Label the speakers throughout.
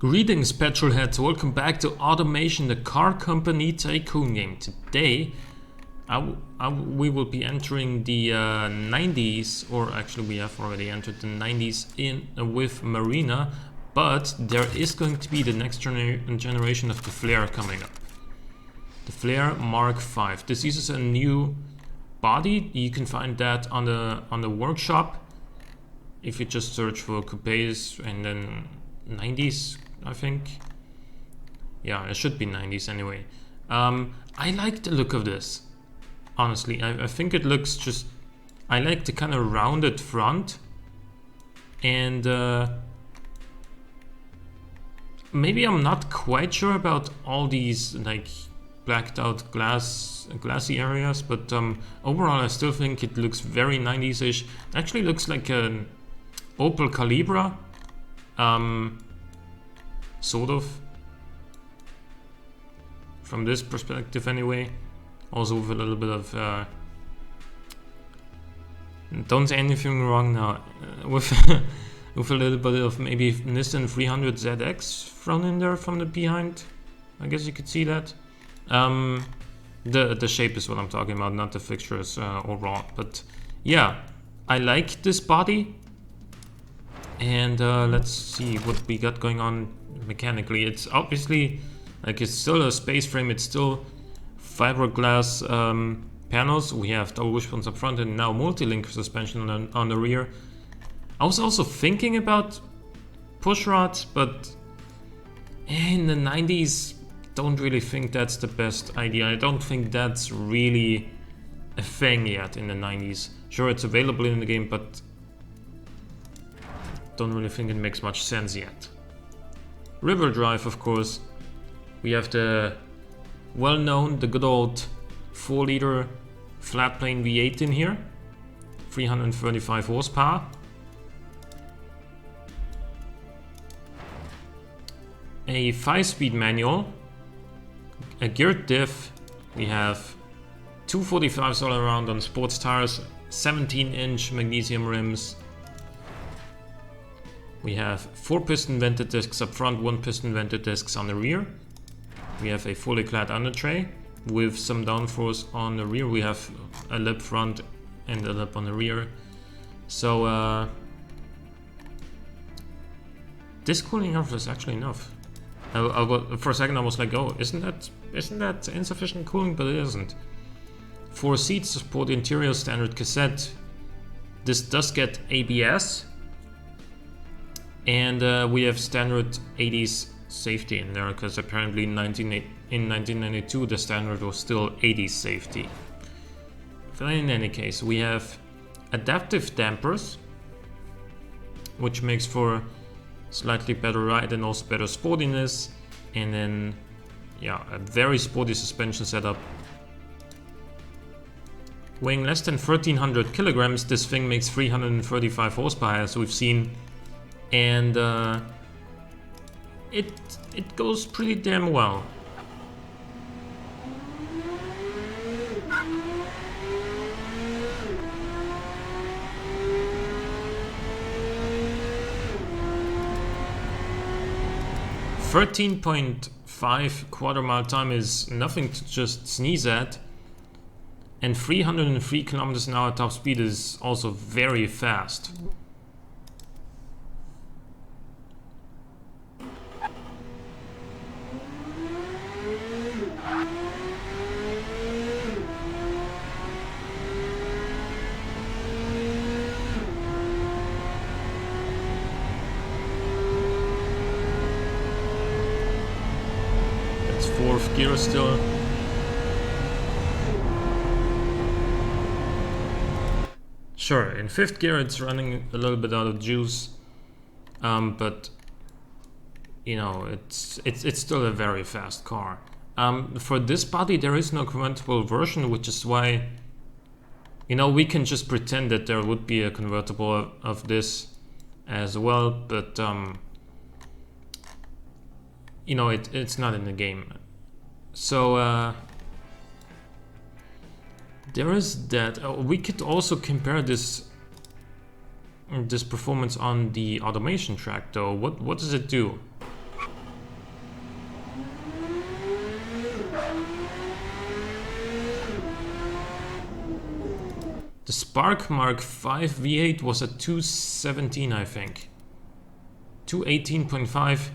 Speaker 1: Greetings petrolheads, welcome back to Automation, the car company tycoon game. Today we will be entering the 90s, or actually we have already entered the 90s with Marina, but there is going to be the next generation of the Flare coming up. The Flare Mark V. This uses a new body. You can find that on the workshop if you just search for coupes and then 90s, I think. Yeah, it should be 90s anyway. I like the look of this, honestly. I think it looks just... I like the kind of rounded front, and maybe I'm not quite sure about all these like blacked out glassy areas, but overall I still think it looks very 90s-ish. Actually looks like an Opel Calibra, sort of, from this perspective anyway. Also with a little bit of don't say anything wrong now, with with a little bit of maybe Nissan 300 ZX thrown in there from the behind. I guess you could see that. The shape is what I'm talking about, not the fixtures overall. But yeah, I like this body. And let's see what we got going on mechanically. It's obviously, like, it's still a space frame. It's still fiberglass panels. We have double wishbones up front and now multi-link suspension on the rear. I was also thinking about push rods, but in the 90s, don't really think that's the best idea. I don't think that's really a thing yet in the 90s. Sure, it's available in the game, but don't really think it makes much sense yet. River drive, of course. We have the well-known, the good old 4-liter flat plane V8 in here. 335 horsepower. A 5-speed manual. A geared diff. We have 245s all around on sports tires. 17-inch magnesium rims. We have 4 piston vented discs up front, 1 piston vented discs on the rear. We have a fully clad under tray with some downforce on the rear. We have a lip front and a lip on the rear. So this cooling off is actually enough. For a second I was like, oh, isn't that insufficient cooling? But it isn't. 4 seats support interior standard cassette. This does get ABS. And we have standard 80s safety in there, because apparently in 1992 the standard was still 80s safety. But in any case, we have adaptive dampers, which makes for slightly better ride and also better sportiness. And then, yeah, a very sporty suspension setup. Weighing less than 1300 kilograms, this thing makes 335 horsepower, as we've seen. And it goes pretty damn well. .5 quarter-mile time is nothing to just sneeze at. And 303 kilometers an hour top speed is also very fast. Fourth gear still. Sure, in 5th gear it's running a little bit out of juice, but you know, it's still a very fast car. For this body there is no convertible version, which is why, you know, we can just pretend that there would be a convertible of this as well, but you know, it's not in the game. So there is that. We could also compare this performance on the automation track though. What does it do? The Spark Mark 5 V8 was at 217, I think. 218.5.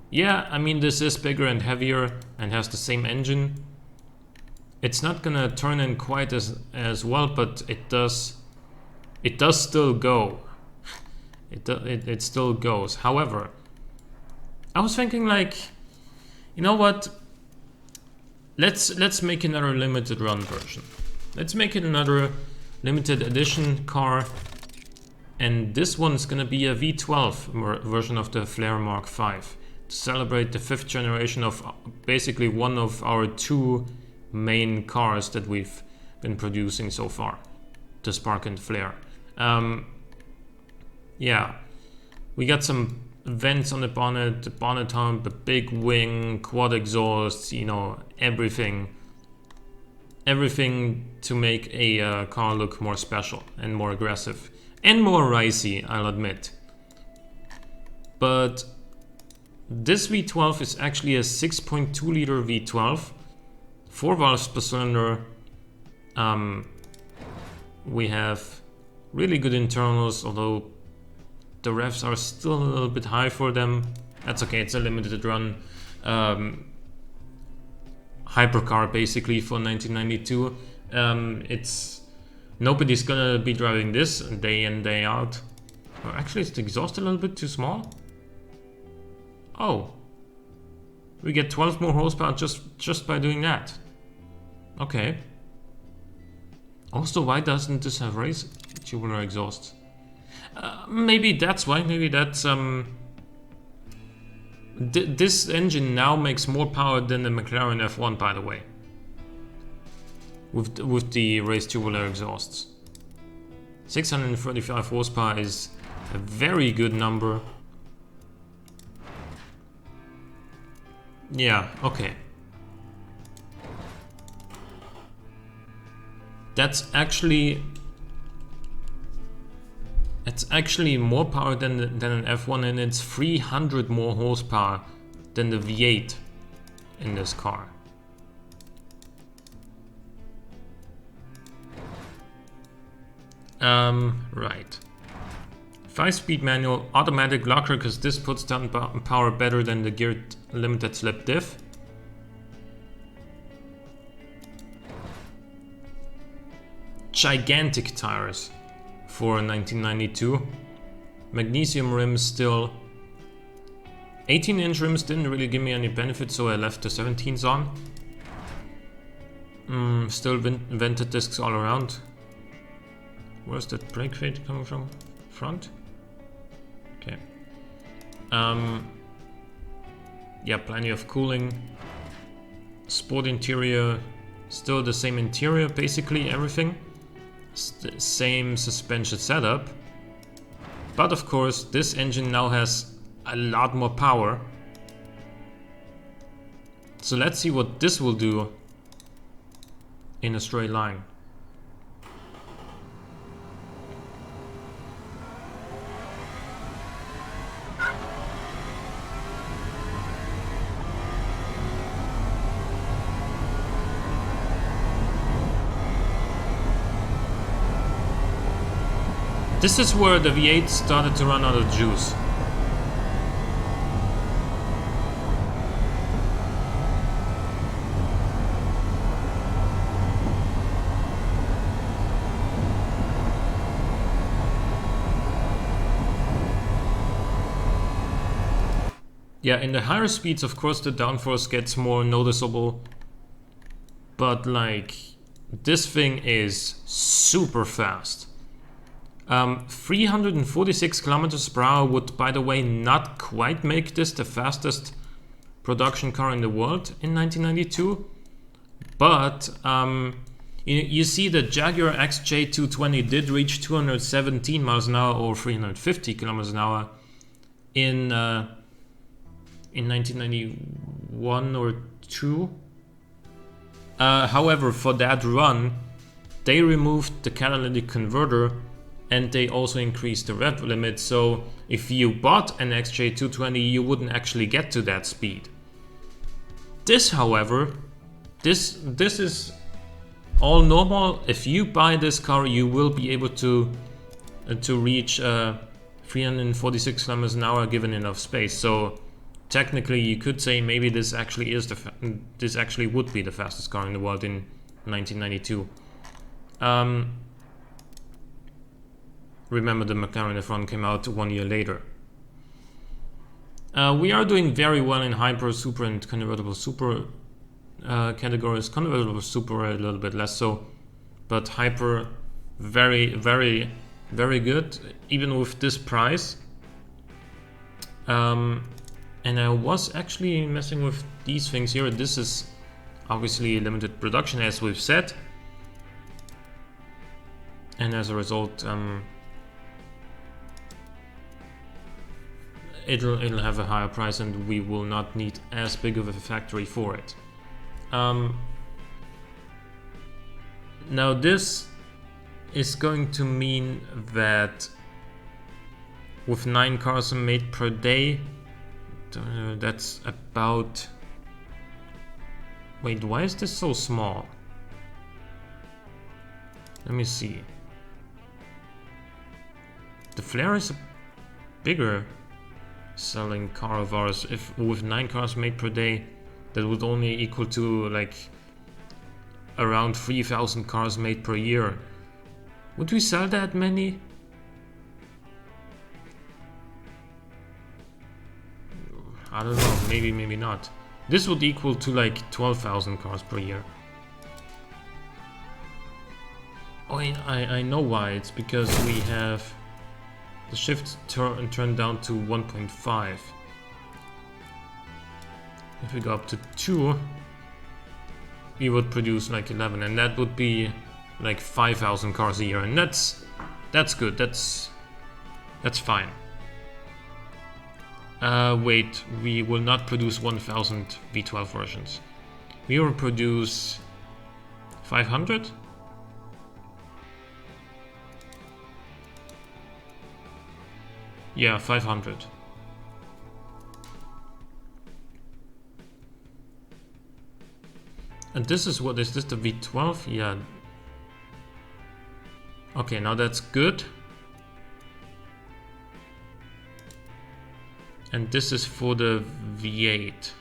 Speaker 1: Yeah, I mean, this is bigger and heavier and has the same engine. It's not gonna turn in quite as well, but it does still go. It still goes. However, I was thinking, like, you know what? Let's make another limited run version. Let's make it another limited edition car, and this one is gonna be a V12 version of the Flare Mark 5 to celebrate the 5th generation of basically one of our 2 main cars that we've been producing so far, the Spark and Flare. Yeah, we got some vents on the bonnet hump, the big wing, quad exhaust, you know, everything to make a car look more special and more aggressive and more ricey, I'll admit. But this V12 is actually a 6.2 liter V12, 4 valves per cylinder. We have really good internals, although the revs are still a little bit high for them. That's okay, it's a limited run hypercar basically for 1992. It's nobody's gonna be driving this day in, day out. Oh, actually, is the exhaust a little bit too small? Oh, we get 12 more horsepower just by doing that. Okay. Also, why doesn't this have race tubular exhaust? Maybe that's why. Maybe that's this engine now makes more power than the McLaren F1, by the way, with the race tubular exhausts. 635 horsepower is a very good number. Yeah, okay. That's actually more power than an F1, and it's 300 more horsepower than the V8 in this car. Right. 5-speed manual, automatic locker, because this puts down power better than the geared limited slip diff. Gigantic tires for 1992. Magnesium rims still. 18-inch rims didn't really give me any benefit, so I left the 17s on. Still vented discs all around. Where's that brake fade coming from? Front? Okay. Yeah, plenty of cooling. Sport interior, still the same interior, basically everything. Same suspension setup. But of course, this engine now has a lot more power. So let's see what this will do in a straight line. This is where the V8 started to run out of juice. Yeah, in the higher speeds, of course, the downforce gets more noticeable. But like, this thing is super fast. 346 kilometers per hour would, by the way, not quite make this the fastest production car in the world in 1992. But you see the Jaguar XJ220 did reach 217 miles an hour or 350 kilometers an hour in 1991 or 2. However, for that run, they removed the catalytic converter and they also increased the rev limit, so if you bought an XJ220 you wouldn't actually get to that speed. This, however, this is all normal, if you buy this car, you will be able to reach 346 kilometers an hour given enough space. So technically, you could say maybe this actually is this actually would be the fastest car in the world in 1992. Remember, the McLaren F1 came out 1 year later. We are doing very well in hyper, super, and convertible super categories. Convertible super a little bit less so, but hyper very, very, very good, even with this price. And I was actually messing with these things here. This is obviously limited production, as we've said, and as a result, it'll have a higher price, and we will not need as big of a factory for it. Now this is going to mean that with 9 cars made per day, that's about... Wait, why is this so small? Let me see. The Flare is a bigger selling car of ours. If with 9 cars made per day, that would only equal to like around 3,000 cars made per year. Would we sell that many? I don't know, maybe, maybe not. This would equal to like 12,000 cars per year. Oh, I know why. It's because we have the shift turned down to 1.5. If we go up to 2, we would produce like 11, and that would be like 5,000 cars a year, and that's good. That's fine. Wait, we will not produce 1,000 V12 versions. We will produce 500. Yeah, 500. And this is what is this, the V12? Yeah. Okay, now that's good. And this is for the V8.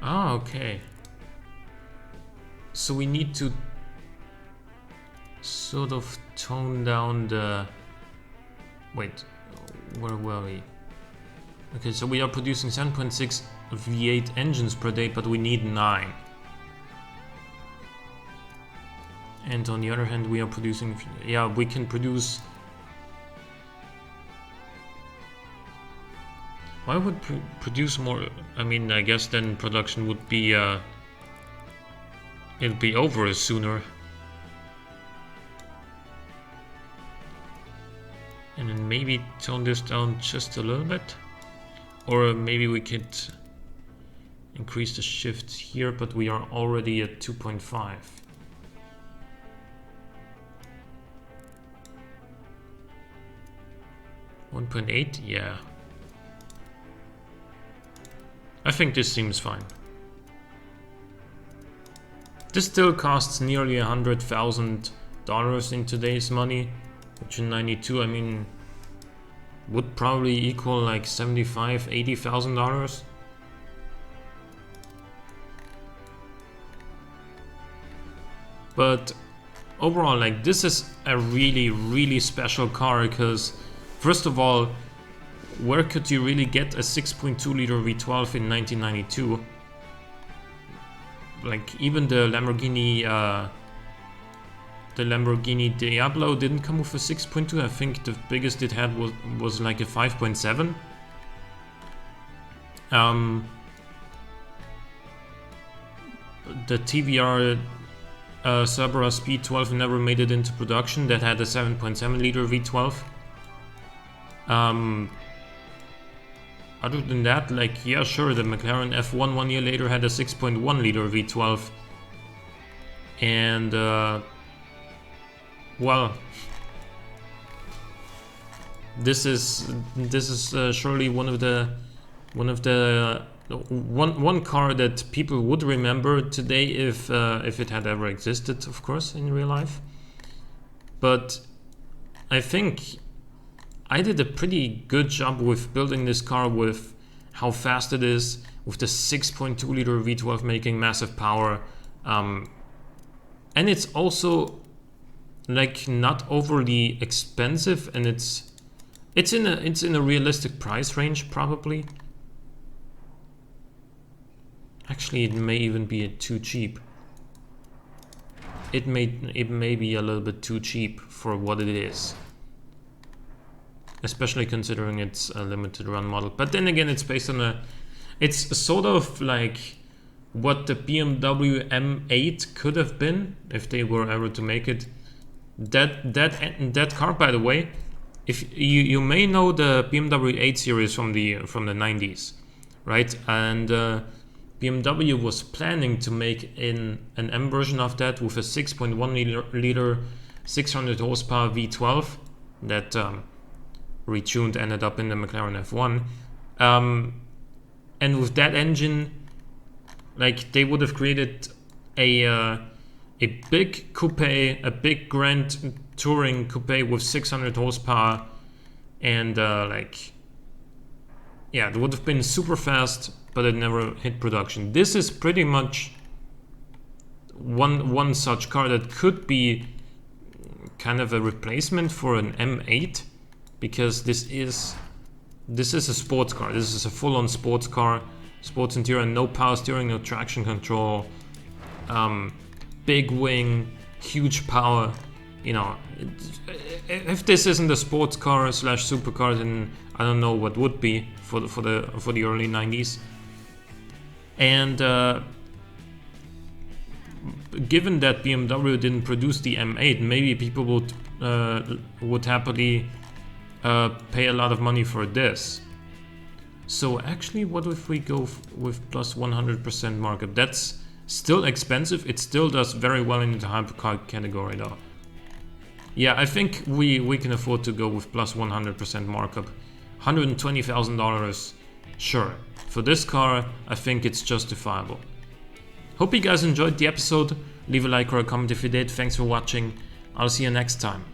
Speaker 1: Ah, okay. So we need to sort of tone down the... Wait, where were we? Okay, so we are producing 7.6 V8 engines per day, but we need 9. And on the other hand, we are producing... Yeah, we can produce... Why would produce more? I mean, I guess then production would be... it'll be over sooner. And then maybe tone this down just a little bit. Or maybe we could increase the shift here, but we are already at 2.5. $1.8, yeah. I think this seems fine. This still costs nearly $100,000 in today's money, which in 92, I mean, would probably equal like $75,000–$80,000. But overall, like, this is a really, really special car because, first of all, where could you really get a 6.2 liter V12 in 1992? Like, even the Lamborghini Diablo didn't come with a 6.2. I think the biggest it had was like a 5.7. The TVR Cerberus Speed 12 never made it into production. That had a 7.7 liter V12. Other than that, like, yeah, sure, the McLaren F1 1 year later had a 6.1 liter V12. And well, this is surely one of the one car that people would remember today if it had ever existed, of course, in real life. But I think I did a pretty good job with building this car, with how fast it is, with the 6.2 liter V12 making massive power, and it's also like not overly expensive, and it's in a realistic price range probably. Actually, it may even be too cheap. It may be a little bit too cheap for what it is, especially considering it's a limited run model. But then again, it's based on it's sort of like what the BMW M8 could have been if they were ever to make it. That car, by the way, if you may know the BMW 8 Series from the 90s, right? And BMW was planning to make an M version of that with a 6.1 liter 600 horsepower V12 that retuned ended up in the McLaren F1, and with that engine, like, they would have created a big coupe, a big grand touring coupe with 600 horsepower, and like, yeah, it would have been super fast, but it never hit production. This is pretty much one such car that could be kind of a replacement for an M8, because this is a sports car. This is a full-on sports car, sports interior, no power steering, no traction control, big wing, huge power. You know, if this isn't a sports car / supercar, then I don't know what would be for the early 90s. And given that BMW didn't produce the M8, maybe people would happily pay a lot of money for this. So actually, what if we go with plus 100% markup? That's still expensive. It still does very well in the hypercar category though. Yeah, I think we can afford to go with plus 100% markup. $120,000, sure. For this car, I think it's justifiable. Hope you guys enjoyed the episode. Leave a like or a comment if you did. Thanks for watching. I'll see you next time.